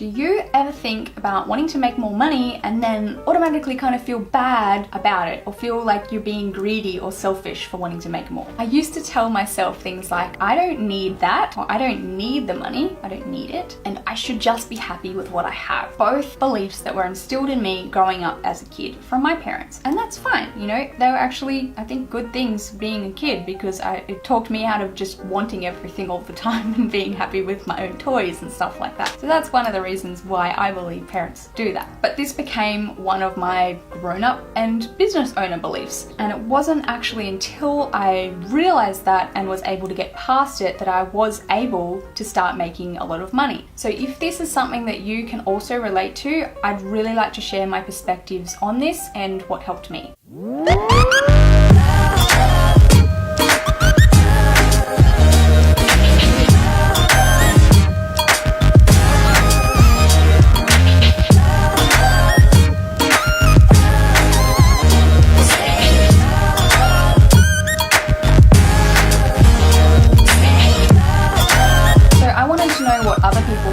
Do you ever think about wanting to make more money and then automatically kind of feel bad about it, or feel like you're being greedy or selfish for wanting to make more? I used to tell myself things like, I don't need that, or I don't need the money, I don't need it, and I should just be happy with what I have. Both beliefs that were instilled in me growing up as a kid from my parents. And that's fine, you know, they were actually, I think, good things being a kid, because it talked me out of just wanting everything all the time and being happy with my own toys and stuff like that. So that's one of the reasons why I believe parents do that. But this became one of my grown-up and business owner beliefs. And it wasn't actually until I realized that and was able to get past it that I was able to start making a lot of money. So if this is something that you can also relate to, I'd really like to share my perspectives on this and what helped me.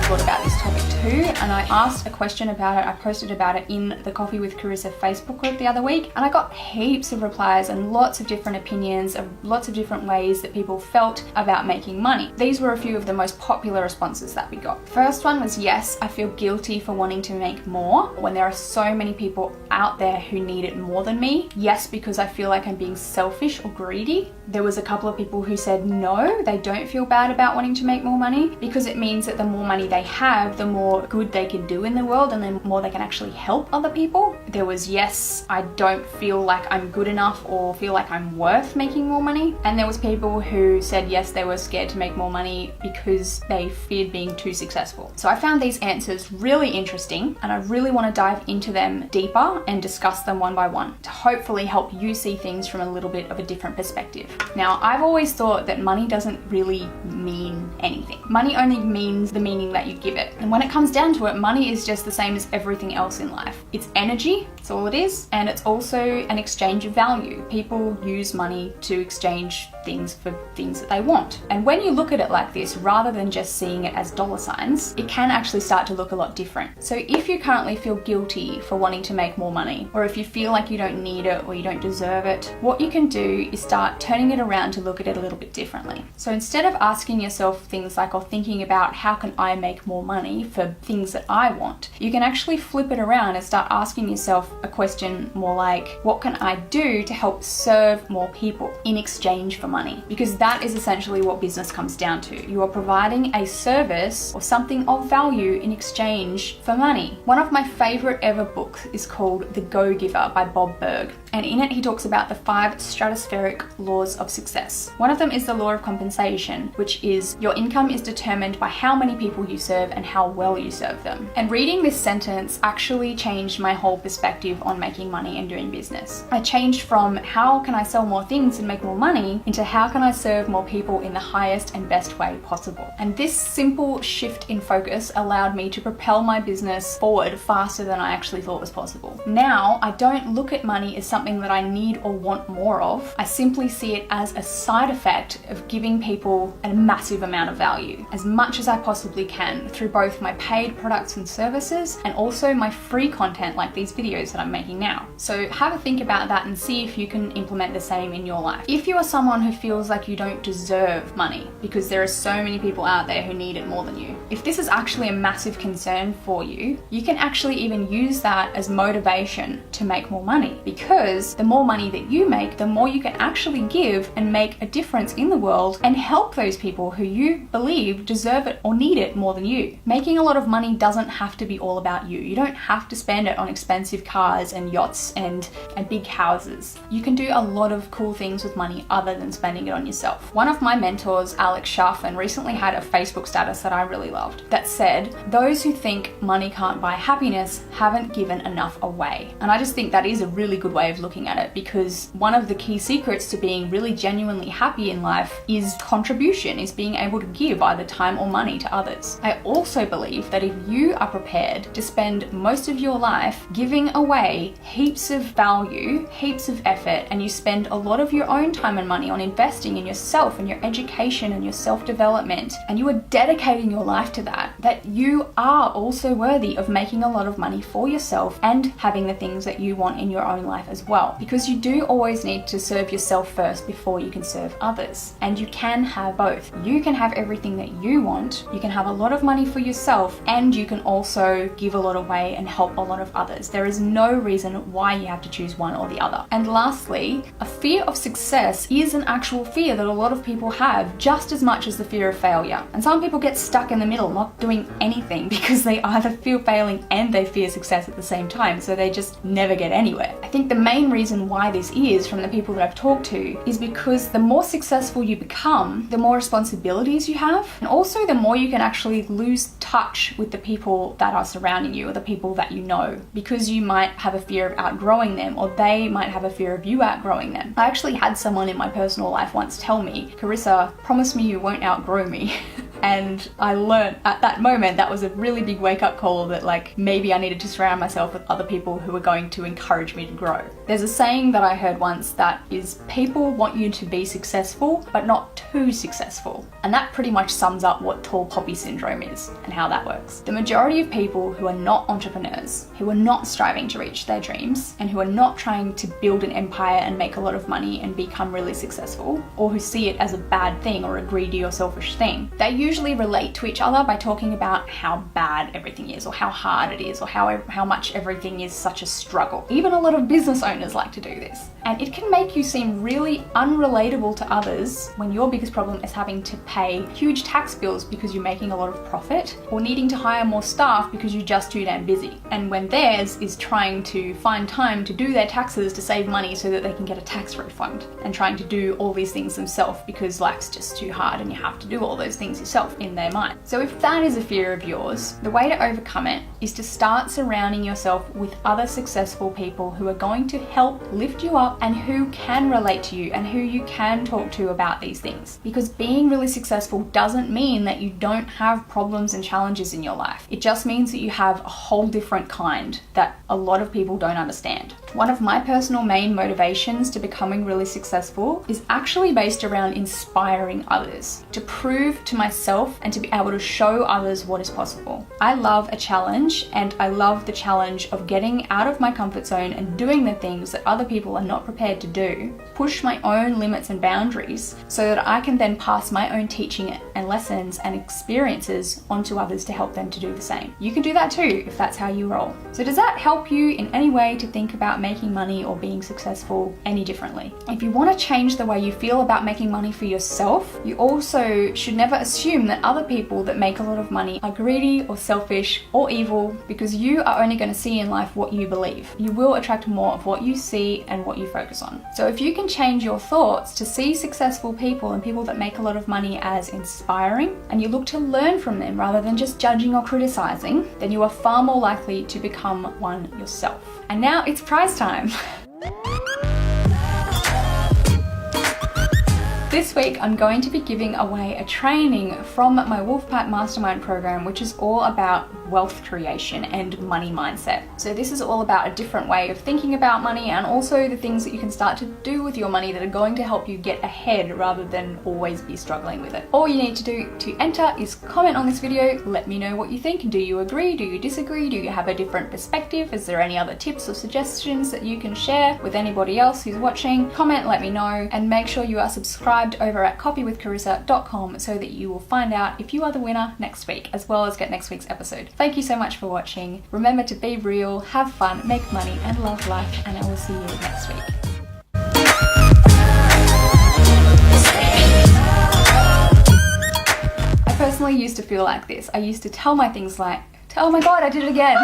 Thought about this topic too, and I asked a question about it. I posted about it in the Coffee with Carissa Facebook group the other week, and I got heaps of replies and lots of different opinions of lots of different ways that people felt about making money. These were a few of the most popular responses that we got. First one was, yes, I feel guilty for wanting to make more when there are so many people out there who need it more than me. Yes, because I feel like I'm being selfish or greedy. There was a couple of people who said no, they don't feel bad about wanting to make more money because it means that the more money they have, the more good they can do in the world and the more they can actually help other people. There was, yes, I don't feel like I'm good enough or feel like I'm worth making more money. And there was people who said, yes, they were scared to make more money because they feared being too successful. So I found these answers really interesting, and I really want to dive into them deeper and discuss them one by one to hopefully help you see things from a little bit of a different perspective. Now, I've always thought that money doesn't really mean anything. Money only means the meaning that you give it. And when it comes down to it, money is just the same as everything else in life. It's energy, that's all it is, and it's also an exchange of value. People use money to exchange things for things that they want. And when you look at it like this, rather than just seeing it as dollar signs, it can actually start to look a lot different. So if you currently feel guilty for wanting to make more money, or if you feel like you don't need it or you don't deserve it, what you can do is start turning it around to look at it a little bit differently. So instead of asking yourself things like, or thinking about how can I make more money for things that I want, you can actually flip it around and start asking yourself a question more like, what can I do to help serve more people in exchange for money? Because that is essentially what business comes down to. You are providing a service or something of value in exchange for money. One of my favorite ever books is called The Go-Giver by Bob Burg. And in it, he talks about the 5 stratospheric laws of success. One of them is the law of compensation, which is your income is determined by how many people you serve and how well you serve them. And reading this sentence actually changed my whole perspective on making money and doing business. I changed from how can I sell more things and make more money into how can I serve more people in the highest and best way possible. And this simple shift in focus allowed me to propel my business forward faster than I actually thought was possible. Now, I don't look at money as something that I need or want more of. I simply see it as a side effect of giving people a massive amount of value, as much as I possibly can, through both my paid products and services and also my free content like these videos that I'm making now. So have a think about that and see if you can implement the same in your life. If you are someone who feels like you don't deserve money because there are so many people out there who need it more than you, if this is actually a massive concern for you, you can actually even use that as motivation to make more money, because the more money that you make, the more you can actually give and make a difference in the world and help those people who you believe deserve it or need it more than you. Making a lot of money doesn't have to be all about you. You don't have to spend it on expensive cars and yachts and big houses. You can do a lot of cool things with money other than spending it on yourself. One of my mentors, Alex Schaffman, recently had a Facebook status that I really loved that said, "Those who think money can't buy happiness haven't given enough away." And I just think that is a really good way of looking at it, because one of the key secrets to being really genuinely happy in life is contribution, is being able to give either time or money to others. I also believe that if you are prepared to spend most of your life giving away heaps of value, heaps of effort, and you spend a lot of your own time and money on investing in yourself and your education and your self-development, and you are dedicating your life to that, that you are also worthy of making a lot of money for yourself and having the things that you want in your own life as well. Because you do always need to serve yourself first before you can serve others. And you can have both. You can have everything that you want, you can have a lot of money for yourself, and you can also give a lot away and help a lot of others. There is no reason why you have to choose one or the other. And lastly, a fear of success is an actual fear that a lot of people have, just as much as the fear of failure. And some people get stuck in the middle, not doing anything, because they either fear failing and they fear success at the same time, so they just never get anywhere. I think the main reason why this is, from the people that I've talked to, is because the more successful you become, the more responsibilities you have, and also the more you can actually lose touch with the people that are surrounding you or the people that you know, because you might have a fear of outgrowing them, or they might have a fear of you outgrowing them. I actually had someone in my personal life once tell me, "Carissa, promise me you won't outgrow me." And I learned at that moment, that was a really big wake-up call, that like maybe I needed to surround myself with other people who were going to encourage me to grow. There's a saying that I heard once that is, people want you to be successful but not too successful. And that pretty much sums up what tall poppy syndrome is and how that works. The majority of people who are not entrepreneurs, who are not striving to reach their dreams, and who are not trying to build an empire and make a lot of money and become really successful, or who see it as a bad thing or a greedy or selfish thing, they usually relate to each other by talking about how bad everything is, or how hard it is, or how much everything is such a struggle. Even a lot of business owners like to do this. And it can make you seem really unrelatable to others when your biggest problem is having to pay huge tax bills because you're making a lot of profit, or needing to hire more staff because you're just too damn busy. And when theirs is trying to find time to do their taxes to save money so that they can get a tax refund, and trying to do all these things themselves because life's just too hard and you have to do all those things yourself in their mind. So if that is a fear of yours, the way to overcome it is to start surrounding yourself with other successful people who are going to help lift you up and who can relate to you and who you can talk to about these things. Because being really successful doesn't mean that you don't have problems and challenges in your life. It just means that you have a whole different kind that a lot of people don't understand. One of my personal main motivations to becoming really successful is actually based around inspiring others, to prove to myself and to be able to show others what is possible. I love a challenge, and I love the challenge of getting out of my comfort zone and doing the things that other people are not prepared to do, push my own limits and boundaries so that I can then pass my own teaching and lessons and experiences onto others to help them to do the same. You can do that too if that's how you roll. So does that help you in any way to think about making money or being successful any differently? If you want to change the way you feel about making money for yourself, you also should never assume that other people that make a lot of money are greedy or selfish or evil, because you are only going to see in life what you believe. You will attract more of what you see and what you focus on. So if you can change your thoughts to see successful people and people that make a lot of money as inspiring, and you look to learn from them rather than just judging or criticizing, then you are far more likely to become one yourself. And now it's prize time. This week, I'm going to be giving away a training from my Wolfpack Mastermind program, which is all about wealth creation and money mindset. So this is all about a different way of thinking about money, and also the things that you can start to do with your money that are going to help you get ahead rather than always be struggling with it. All you need to do to enter is comment on this video, let me know what you think. Do you agree? Do you disagree? Do you have a different perspective? Is there any other tips or suggestions that you can share with anybody else who's watching? Comment, let me know, and make sure you are subscribed over at copywithcarissa.com so that you will find out if you are the winner next week, as well as get next week's episode. Thank you so much for watching. Remember to be real, have fun, make money, and love life, and I will see you next week. I personally used to feel like this. I used to tell my things like, oh my god, I did it again.